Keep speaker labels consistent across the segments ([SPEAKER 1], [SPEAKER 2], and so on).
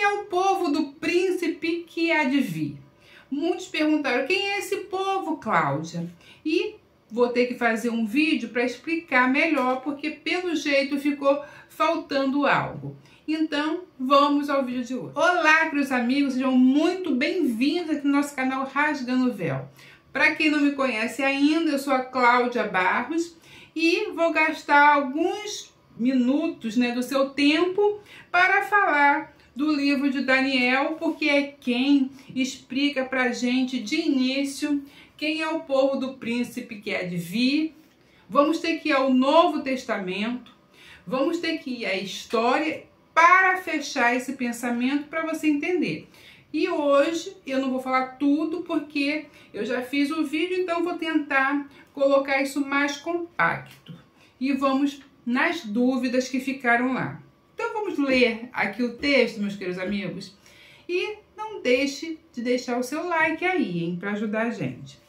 [SPEAKER 1] é o povo do príncipe que há de vir? Muitos perguntaram, quem é esse povo, Cláudia? E vou ter que fazer um vídeo para explicar melhor, porque pelo jeito ficou faltando algo. Então, vamos ao vídeo de hoje. Olá, queridos amigos, sejam muito bem-vindos aqui no nosso canal Rasgando o Véu. Para quem não me conhece ainda, eu sou a Cláudia Barros e vou gastar alguns minutos, do seu tempo para falar do livro de Daniel, porque é quem explica para a gente de início quem é o povo do príncipe que há de vir. Vamos ter que ir ao Novo Testamento, vamos ter que ir à história para fechar esse pensamento para você entender. E hoje eu não vou falar tudo porque eu já fiz o vídeo, então vou tentar colocar isso mais compacto. E vamos nas dúvidas que ficaram lá. Então vamos ler aqui o texto, meus queridos amigos. E não deixe de deixar o seu like aí, para ajudar a gente.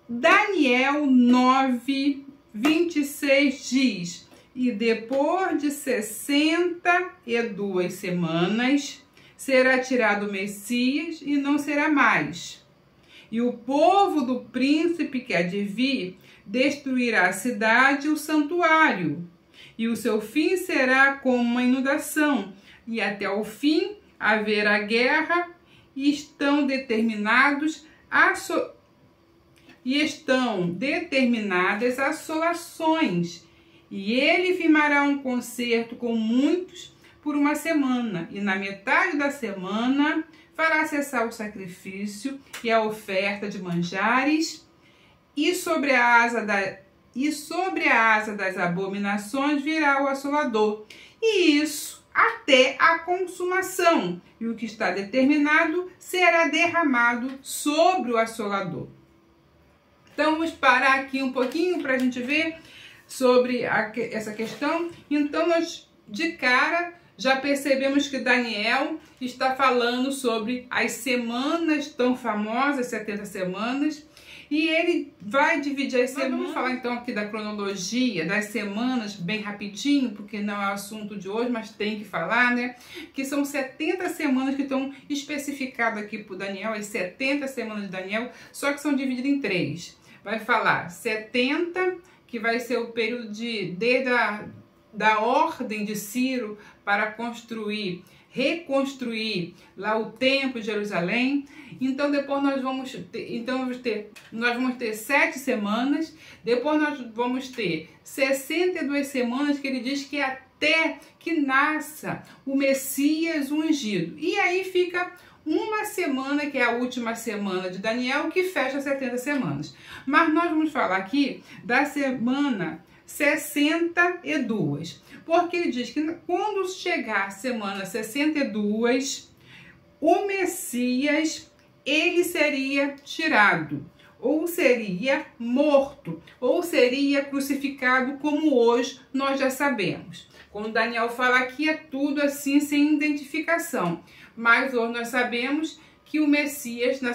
[SPEAKER 1] Daniel 9, 26 diz: e depois de 62 semanas será tirado o Messias e não será mais. E o povo do príncipe que há de vir destruirá a cidade e o santuário. E o seu fim será como uma inundação, e até o fim haverá guerra, e estão determinadas assolações. E ele firmará um concerto com muitos por uma semana, e na metade da semana fará cessar o sacrifício e a oferta de manjares, e sobre a asa das abominações virá o assolador, e isso até a consumação, e o que está determinado será derramado sobre o assolador. Então vamos parar aqui um pouquinho para a gente ver sobre essa questão. Então nós de cara já percebemos que Daniel está falando sobre as semanas tão famosas, 70 semanas, e ele vai dividir as semanas. Vamos falar então aqui da cronologia das semanas bem rapidinho, porque não é o assunto de hoje, mas tem que falar, que são 70 semanas que estão especificadas aqui por Daniel, as 70 semanas de Daniel, só que são divididas em 3. Vai falar 70, que vai ser o período desde da ordem de Ciro para reconstruir lá o templo de Jerusalém. Então depois nós vamos ter 7 semanas, depois nós vamos ter 62 semanas que ele diz que até que nasça o Messias ungido. E aí fica uma semana, que é a última semana de Daniel, que fecha 70 semanas. Mas nós vamos falar aqui da semana 62, porque ele diz que quando chegar a semana 62, o Messias, ele seria tirado, ou seria morto, ou seria crucificado, como hoje nós já sabemos. Quando Daniel fala aqui, é tudo assim, sem identificação. Mas hoje nós sabemos que o Messias, na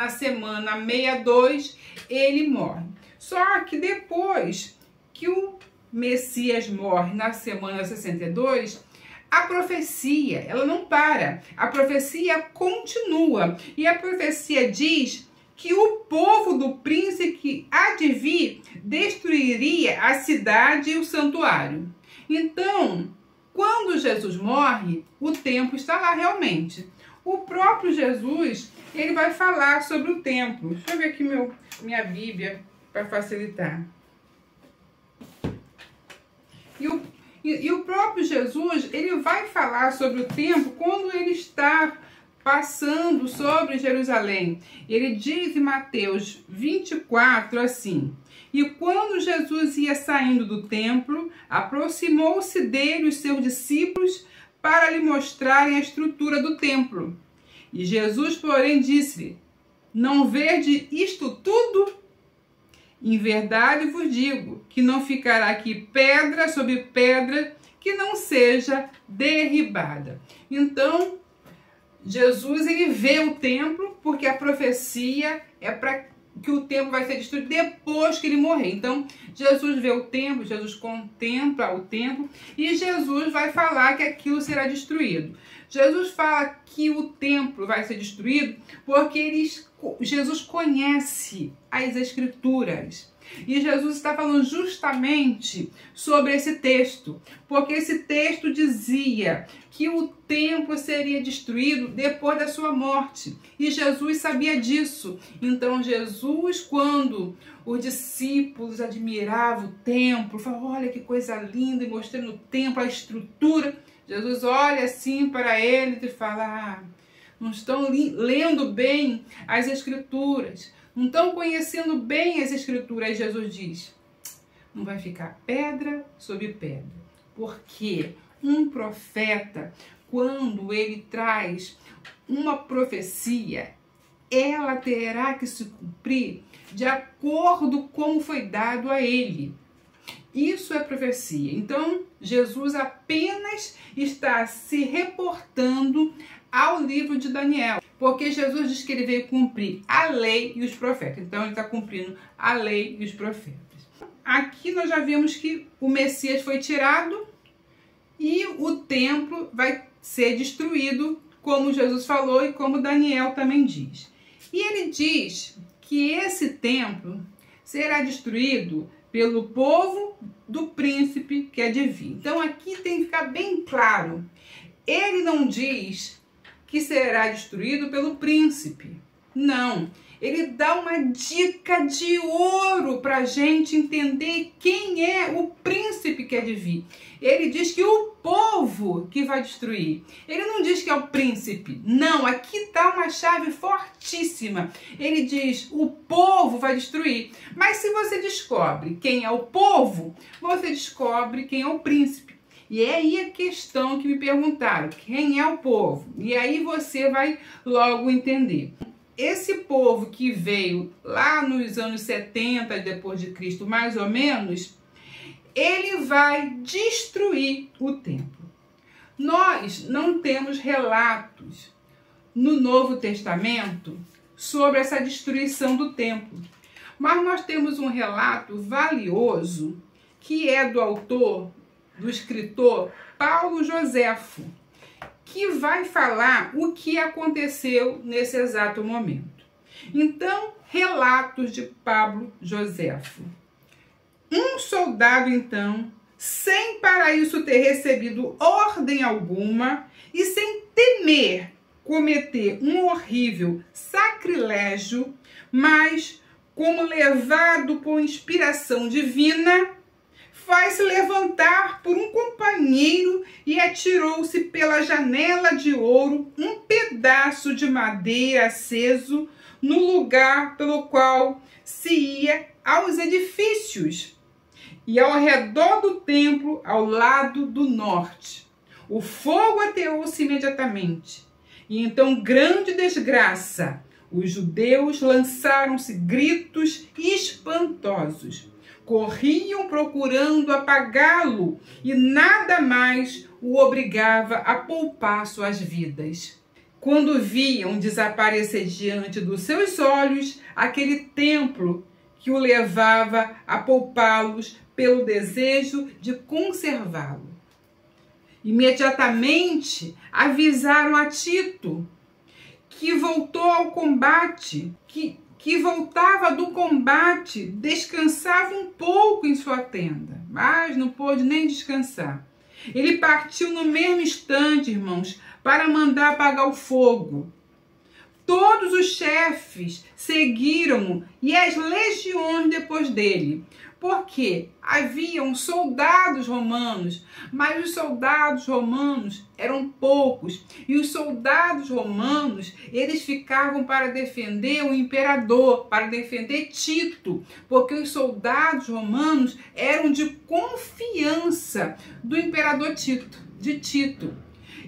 [SPEAKER 1] semana 62, ele morre. Só que depois que o Messias morre na semana 62, a profecia, ela não para. A profecia continua. E a profecia diz que o povo do príncipe que há de vir destruiria a cidade e o santuário. Então, quando Jesus morre, o templo está lá realmente. O próprio Jesus, ele vai falar sobre o templo. Deixa eu ver aqui minha Bíblia para facilitar. E o próprio Jesus, ele vai falar sobre o templo quando ele está passando sobre Jerusalém. Ele diz em Mateus 24 assim: e quando Jesus ia saindo do templo, aproximou-se dele os seus discípulos para lhe mostrarem a estrutura do templo. E Jesus, porém, disse-lhe: não vede isto tudo? Em verdade vos digo que não ficará aqui pedra sobre pedra que não seja derribada. Então, Jesus, ele vê o templo porque a profecia é para que o templo vai ser destruído depois que ele morrer. Então, Jesus vê o templo, Jesus contempla o templo e Jesus vai falar que aquilo será destruído. Jesus fala que o templo vai ser destruído porque Jesus conhece as Escrituras. E Jesus está falando justamente sobre esse texto, porque esse texto dizia que o templo seria destruído depois da sua morte. E Jesus sabia disso. Então Jesus, quando os discípulos admiravam o templo, falavam, olha que coisa linda, e mostrando o templo, a estrutura, Jesus olha assim para eles e fala, não estão lendo bem as Escrituras, não estão conhecendo bem as Escrituras. Jesus diz, não vai ficar pedra sobre pedra, porque um profeta, quando ele traz uma profecia, ela terá que se cumprir de acordo com como foi dado a ele. Isso é profecia. Então, Jesus apenas está se reportando ao livro de Daniel, porque Jesus diz que ele veio cumprir a lei e os profetas. Então, ele está cumprindo a lei e os profetas. Aqui nós já vimos que o Messias foi tirado e o templo vai ser destruído, como Jesus falou e como Daniel também diz. E ele diz que esse templo será destruído pelo povo do príncipe que é divino. Então aqui tem que ficar bem claro. Ele não diz que será destruído pelo príncipe. Não. Ele dá uma dica de ouro para a gente entender quem é o príncipe que é de vir. Ele diz que o povo que vai destruir. Ele não diz que é o príncipe. Não, aqui está uma chave fortíssima. Ele diz o povo vai destruir. Mas se você descobre quem é o povo, você descobre quem é o príncipe. E é aí a questão que me perguntaram, quem é o povo? E aí você vai logo entender. Esse povo que veio lá nos anos 70 depois de Cristo, mais ou menos, ele vai destruir o templo. Nós não temos relatos no Novo Testamento sobre essa destruição do templo, mas nós temos um relato valioso que é do autor, do escritor Paulo Joséfo, que vai falar o que aconteceu nesse exato momento. Então, relatos de Paulo Joséfo. Um soldado, então, sem para isso ter recebido ordem alguma e sem temer cometer um horrível sacrilégio, mas, como levado por inspiração divina, faz-se levantar por um companheiro e atirou-se pela janela de ouro um pedaço de madeira aceso no lugar pelo qual se ia aos edifícios e ao redor do templo, ao lado do norte. O fogo ateou-se imediatamente. E então, grande desgraça, os judeus lançaram-se gritos espantosos. Corriam procurando apagá-lo e nada mais o obrigava a poupar suas vidas. Quando viam desaparecer diante dos seus olhos aquele templo que o levava a poupá-los pelo desejo de conservá-lo. Imediatamente avisaram a Tito, que voltou ao combate, que voltava do combate, descansava um pouco em sua tenda, mas não pôde nem descansar. Ele partiu no mesmo instante, irmãos, para mandar apagar o fogo. Todos os chefes seguiram-o e as legiões depois dele, porque haviam soldados romanos, mas os soldados romanos eram poucos, e os soldados romanos, eles ficavam para defender o imperador, para defender Tito, porque os soldados romanos eram de confiança do imperador de Tito.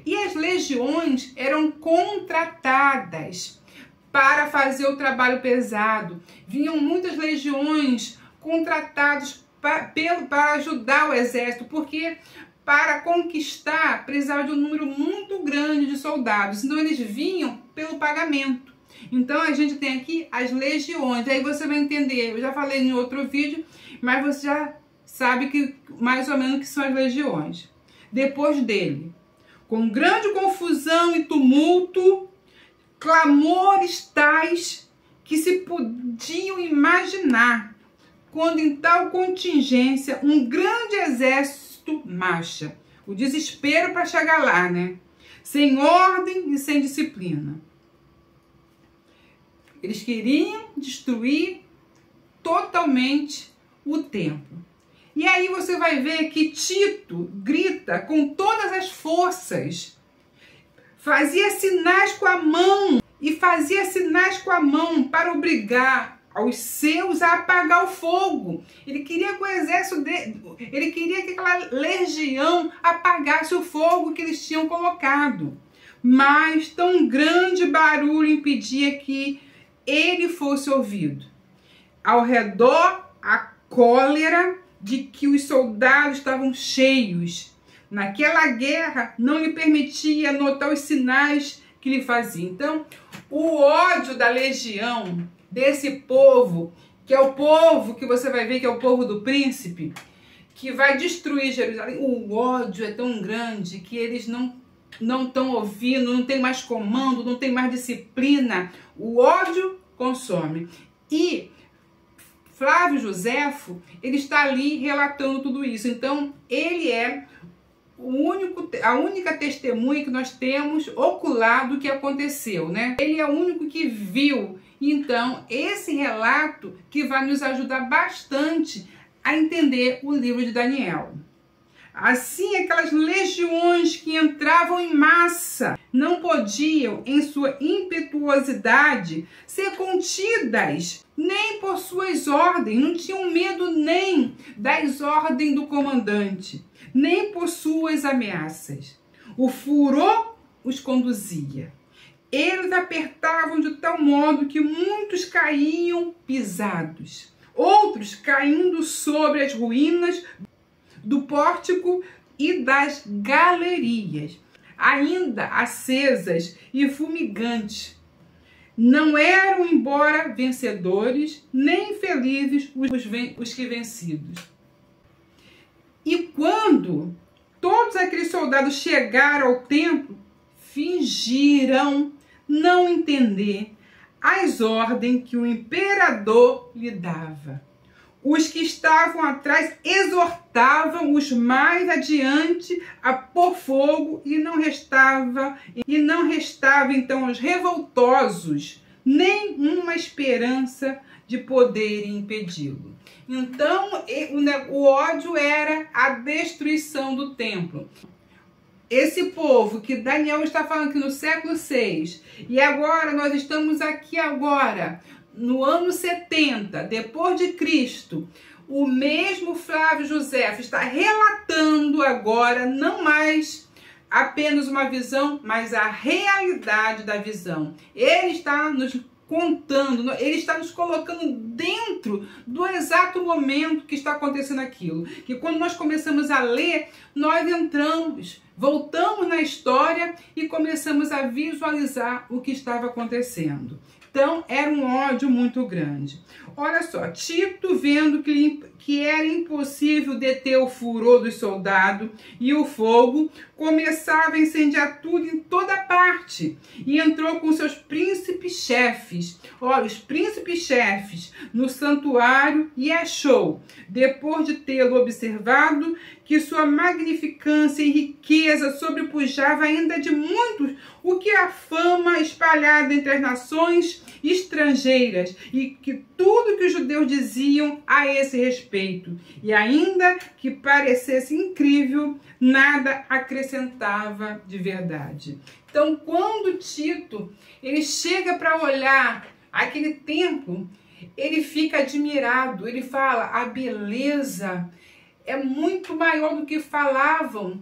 [SPEAKER 1] E as legiões eram contratadas para fazer o trabalho pesado. Vinham muitas legiões contratados para ajudar o exército, porque para conquistar precisava de um número muito grande de soldados. Então eles vinham pelo pagamento. Então a gente tem aqui as legiões. Aí você vai entender, eu já falei em outro vídeo, mas você já sabe que mais ou menos o que são as legiões. Depois dele, com grande confusão e tumulto, clamores tais que se podiam imaginar, quando em tal contingência um grande exército marcha. O desespero para chegar lá, né? Sem ordem e sem disciplina. Eles queriam destruir totalmente o templo. E aí você vai ver que Tito grita com todas as forças, fazia sinais com a mão para obrigar aos seus a apagar o fogo. Ele queria que o exército dele, ele queria que aquela legião apagasse o fogo que eles tinham colocado. Mas tão grande barulho impedia que ele fosse ouvido. Ao redor, a cólera de que os soldados estavam cheios. Naquela guerra, não lhe permitia notar os sinais que lhe fazia. Então, o ódio da legião, desse povo, que é o povo que você vai ver que é o povo do príncipe, que vai destruir Jerusalém, o ódio é tão grande que eles não estão ouvindo, não tem mais comando, não tem mais disciplina. O ódio consome. E Flávio Joséfo, ele está ali relatando tudo isso. Então, ele é a única testemunha que nós temos ocular do que aconteceu, né? Ele é o único que viu. Então, esse relato que vai nos ajudar bastante a entender o livro de Daniel. Assim, aquelas legiões que entravam em massa não podiam, em sua impetuosidade, ser contidas, nem por suas ordens, não tinham medo nem das ordens do comandante, nem por suas ameaças. O furor os conduzia. Eles apertavam de tal modo que muitos caíam pisados, outros caindo sobre as ruínas do pórtico e das galerias, ainda acesas e fumigantes. Não eram, embora vencedores, nem felizes os que vencidos. E quando todos aqueles soldados chegaram ao templo, fingiram não entender as ordens que o imperador lhe dava. Os que estavam atrás exortavam os mais adiante a pôr fogo e não restava então aos revoltosos nenhuma esperança de poderem impedi-lo. Então o ódio era a destruição do templo. Esse povo que Daniel está falando aqui no século 6, e agora nós estamos aqui no ano 70, depois de Cristo, o mesmo Flávio Joséfo está relatando agora não mais apenas uma visão, mas a realidade da visão. Ele está nos contando, ele está nos colocando dentro do exato momento que está acontecendo aquilo. Que quando nós começamos a ler, nós voltamos na história e começamos a visualizar o que estava acontecendo. Então, era um ódio muito grande. Olha só, Tito, vendo que era impossível deter o furor dos soldados e o fogo, começava a incendiar tudo em toda parte. E entrou com seus príncipes-chefes. Olha, os príncipes-chefes no santuário e achou, depois de tê-lo observado, que sua magnificância e riqueza sobrepujava ainda de muitos o que a fama espalhada entre as nações estrangeiras, e que tudo que os judeus diziam a esse respeito, e ainda que parecesse incrível, nada acrescentava de verdade. Então, quando Tito ele chega para olhar aquele templo, ele fica admirado, ele fala, a beleza é muito maior do que falavam.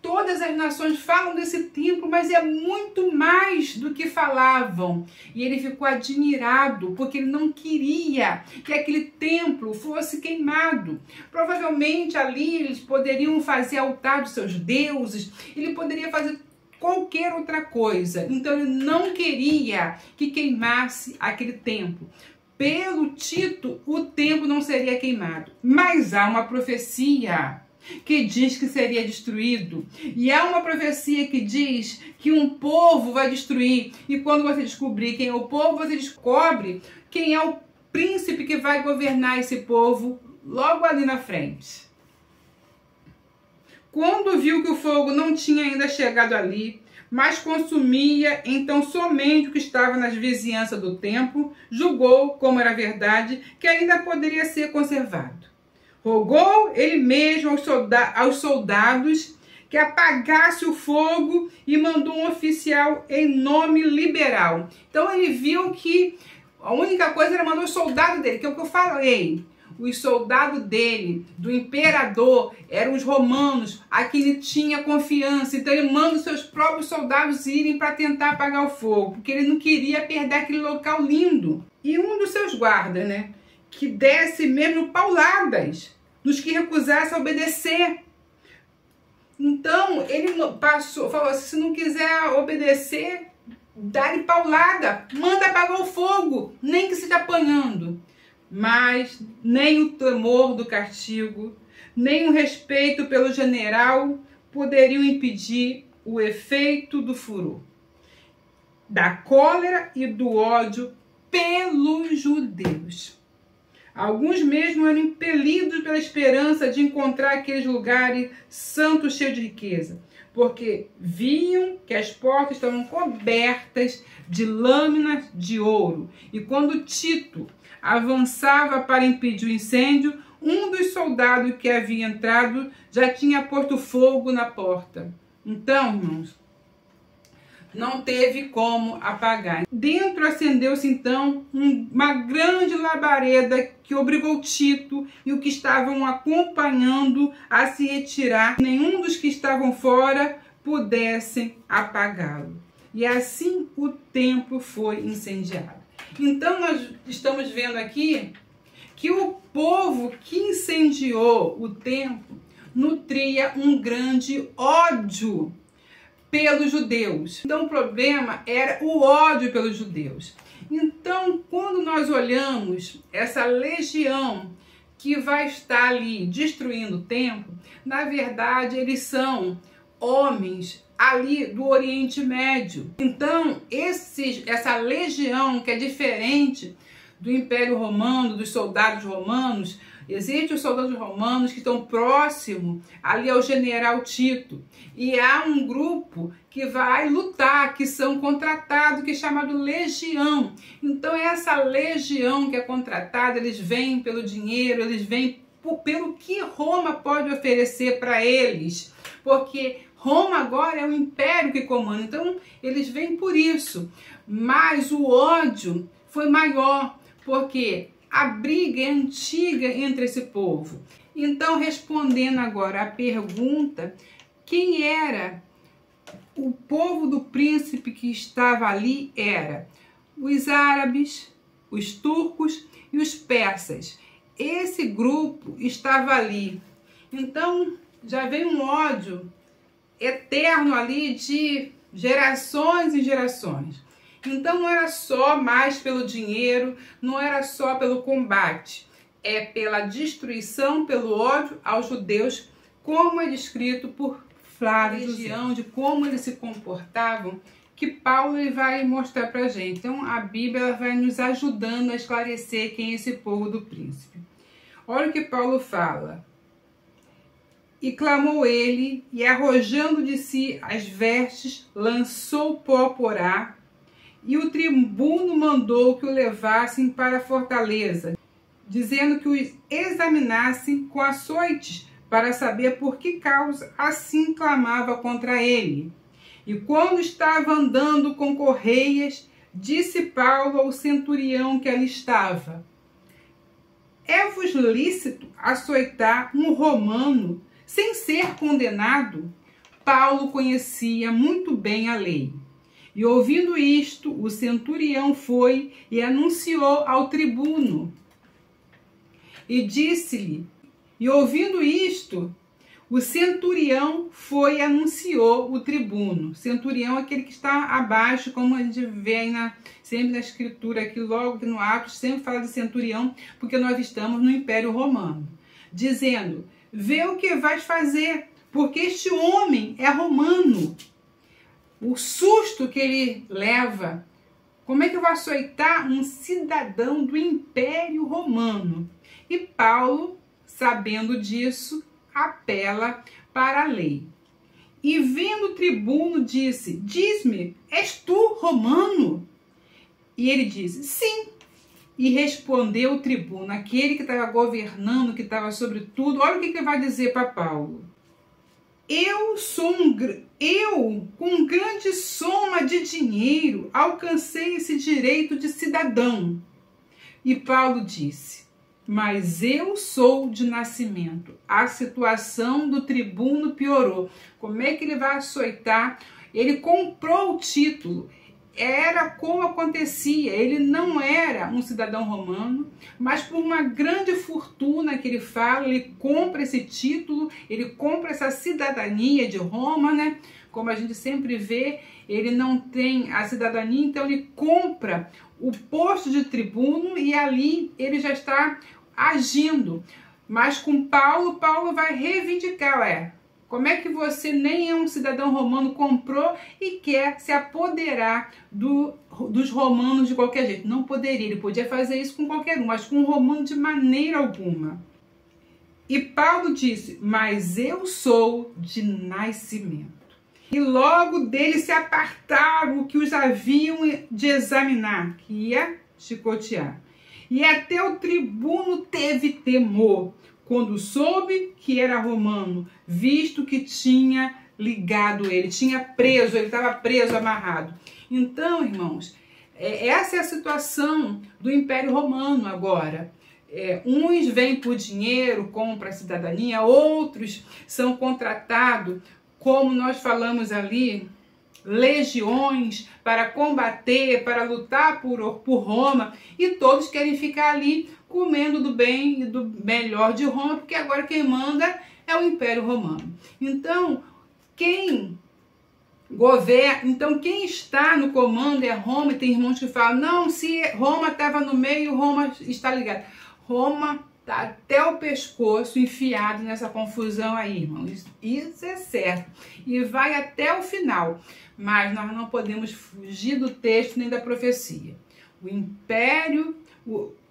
[SPEAKER 1] Todas as nações falam desse templo, mas é muito mais do que falavam. E ele ficou admirado, porque ele não queria que aquele templo fosse queimado. Provavelmente ali eles poderiam fazer altar dos seus deuses, ele poderia fazer qualquer outra coisa. Então ele não queria que queimasse aquele templo. Pelo Tito, o templo não seria queimado. Mas há uma profecia que diz que seria destruído. E há uma profecia que diz que um povo vai destruir. E quando você descobrir quem é o povo, você descobre quem é o príncipe que vai governar esse povo logo ali na frente. Quando viu que o fogo não tinha ainda chegado ali, mas consumia então somente o que estava nas vizinhanças do templo, julgou, como era verdade, que ainda poderia ser conservado. Rogou ele mesmo aos soldados que apagasse o fogo e mandou um oficial em nome liberal. Então ele viu que a única coisa era mandar os soldados dele, que é o que eu falei. Os soldados dele, do imperador, eram os romanos, a quem ele tinha confiança. Então ele manda os seus próprios soldados irem para tentar apagar o fogo, porque ele não queria perder aquele local lindo. E um dos seus guardas, né, que desse mesmo pauladas nos que recusassem a obedecer. Então ele falou assim, se não quiser obedecer, dá-lhe paulada, manda apagar o fogo, nem que seja apanhando. Mas nem o temor do castigo, nem o respeito pelo general poderiam impedir o efeito do furor, da cólera e do ódio pelos judeus. Alguns mesmo eram impelidos pela esperança de encontrar aqueles lugares santos cheios de riqueza, porque viam que as portas estavam cobertas de lâminas de ouro. E quando Tito avançava para impedir o incêndio, um dos soldados que havia entrado já tinha posto fogo na porta. Então, irmãos, não teve como apagar. Dentro acendeu-se então uma grande labareda que obrigou Tito e os que estavam acompanhando a se retirar. Nenhum dos que estavam fora pudessem apagá-lo. E assim o templo foi incendiado. Então nós estamos vendo aqui que o povo que incendiou o templo nutria um grande ódio pelos judeus. Então o problema era o ódio pelos judeus. Então quando nós olhamos essa legião que vai estar ali destruindo o templo, na verdade eles são homens ali do Oriente Médio. Então essa legião que é diferente do Império Romano, dos soldados romanos, existem os soldados romanos que estão próximos ali ao general Tito. E há um grupo que vai lutar, que são contratados, que é chamado legião. Então essa legião que é contratada, eles vêm pelo dinheiro, eles vêm pelo que Roma pode oferecer para eles. Porque Roma agora é o império que comanda, então eles vêm por isso. Mas o ódio foi maior, porque a briga é antiga entre esse povo. Então, respondendo agora a pergunta, quem era o povo do príncipe que estava ali? Era os árabes, os turcos e os persas. Esse grupo estava ali. Então, já vem um ódio eterno ali de gerações e gerações. Então não era só mais pelo dinheiro, não era só pelo combate, é pela destruição, pelo ódio aos judeus, como é descrito por Flávio José, de como eles se comportavam, que Paulo vai mostrar para a gente. Então a Bíblia vai nos ajudando a esclarecer quem é esse povo do príncipe. Olha o que Paulo fala. E clamou ele, e arrojando de si as vestes, lançou pó por ar, e o tribuno mandou que o levassem para a fortaleza, dizendo que os examinassem com açoites, para saber por que causa assim clamava contra ele. E quando estava andando com correias, disse Paulo ao centurião que ali estava: é-vos lícito açoitar um romano sem ser condenado? Paulo conhecia muito bem a lei. E ouvindo isto, o centurião foi e anunciou ao tribuno. E disse-lhe, e ouvindo isto, O centurião foi e anunciou o tribuno. Centurião é aquele que está abaixo, como a gente vê aí sempre na escritura, aqui logo que no Atos, sempre fala de centurião, porque nós estamos no Império Romano. Dizendo, vê o que vais fazer, porque este homem é romano. O susto que ele leva, como é que eu vou açoitar um cidadão do Império Romano? E Paulo, sabendo disso, apela para a lei. E vendo o tribuno, disse, diz-me, és tu romano? E ele disse, sim. E respondeu o tribuno, aquele que estava governando, que estava sobre tudo, olha o que ele vai dizer para Paulo. Eu, com grande soma de dinheiro, alcancei esse direito de cidadão. E Paulo disse, mas eu sou de nascimento. A situação do tribuno piorou. Como é que ele vai açoitar? Ele comprou o título. Era como acontecia. Ele não era um cidadão romano, mas por uma grande fortuna que ele fala, ele compra esse título, ele compra essa cidadania de Roma, né? Como a gente sempre vê, ele não tem a cidadania, então ele compra o posto de tribuno e ali ele já está agindo. Mas com Paulo, Paulo vai reivindicar, como é que você nem é um cidadão romano, comprou e quer se apoderar dos romanos de qualquer jeito? Não poderia, ele podia fazer isso com qualquer um, mas com um romano de maneira alguma. E Paulo disse, mas eu sou de nascimento. E logo dele se apartaram o que os haviam de examinar, que ia chicotear. E até o tribuno teve temor, quando soube que era romano, visto que tinha ligado ele, tinha preso, ele estava preso, amarrado. Então, irmãos, essa é a situação do Império Romano agora. Uns vêm por dinheiro, compram a cidadania, outros são contratados, como nós falamos ali, legiões para combater, para lutar por Roma, e todos querem ficar ali comendo do bem e do melhor de Roma, porque agora quem manda é o Império Romano. Então, quem está no comando é Roma, e tem irmãos que falam, não, se Roma estava no meio, Roma está ligada. Roma está até o pescoço enfiado nessa confusão aí, irmãos. Isso é certo. E vai até o final. Mas nós não podemos fugir do texto nem da profecia. O império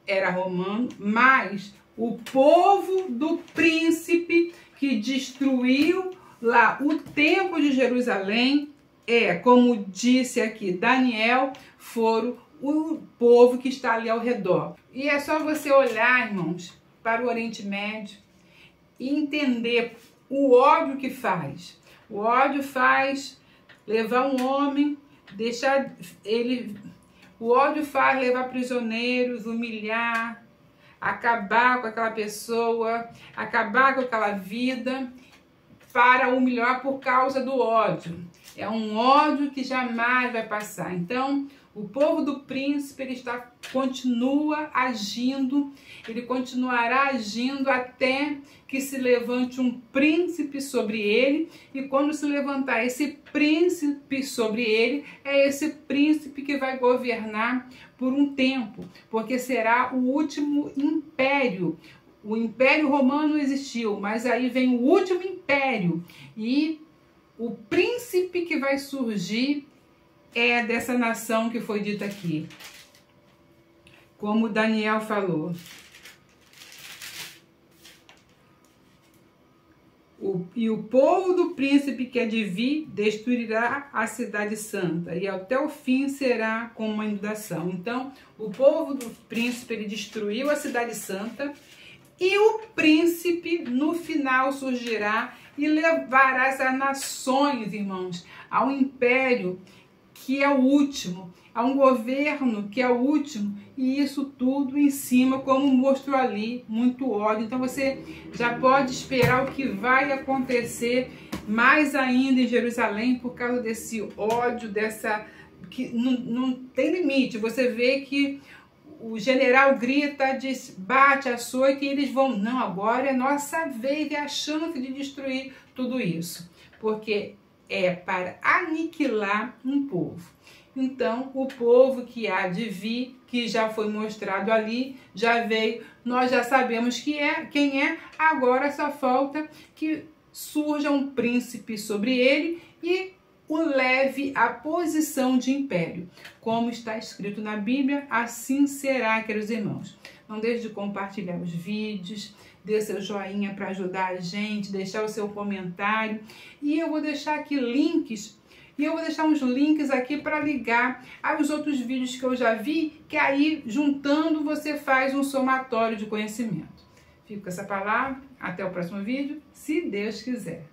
[SPEAKER 1] era romano, mas o povo do príncipe que destruiu lá o templo de Jerusalém, como disse aqui Daniel, foram o povo que está ali ao redor. E é só você olhar, irmãos, para o Oriente Médio e entender o ódio que faz. O ódio faz levar um homem, deixar ele... O ódio faz levar prisioneiros, humilhar, acabar com aquela pessoa, acabar com aquela vida, para humilhar por causa do ódio. É um ódio que jamais vai passar. Então, o povo do príncipe, ele continua agindo, ele continuará agindo até que se levante um príncipe sobre ele, e quando se levantar esse príncipe sobre ele, é esse príncipe que vai governar por um tempo, porque será o último império. O Império Romano existiu, mas aí vem o último império, e o príncipe que vai surgir é dessa nação que foi dita aqui, como Daniel falou. E o povo do príncipe que há de vir destruirá a cidade santa, e até o fim será como uma inundação. Então, o povo do príncipe, ele destruiu a cidade santa, e o príncipe no final surgirá e levará essas nações, irmãos, ao império que é o último, a um governo que é o último, e isso tudo em cima, como mostrou ali, muito ódio. Então você já pode esperar o que vai acontecer mais ainda em Jerusalém por causa desse ódio, que não tem limite. Você vê que o general grita, diz, bate, açoite, e eles vão, não, agora é nossa vez, é a chance de destruir tudo isso. Porque é para aniquilar um povo. Então, o povo que há de vir, que já foi mostrado ali, já veio, nós já sabemos quem é, agora só falta que surja um príncipe sobre ele e o leve à posição de império. Como está escrito na Bíblia, assim será, queridos irmãos. Não deixe de compartilhar os vídeos, dê seu joinha para ajudar a gente, deixar o seu comentário. E eu vou deixar aqui links, e eu vou deixar uns links aqui para ligar aos outros vídeos que eu já vi, que aí, juntando, você faz um somatório de conhecimento. Fico com essa palavra, até o próximo vídeo, se Deus quiser.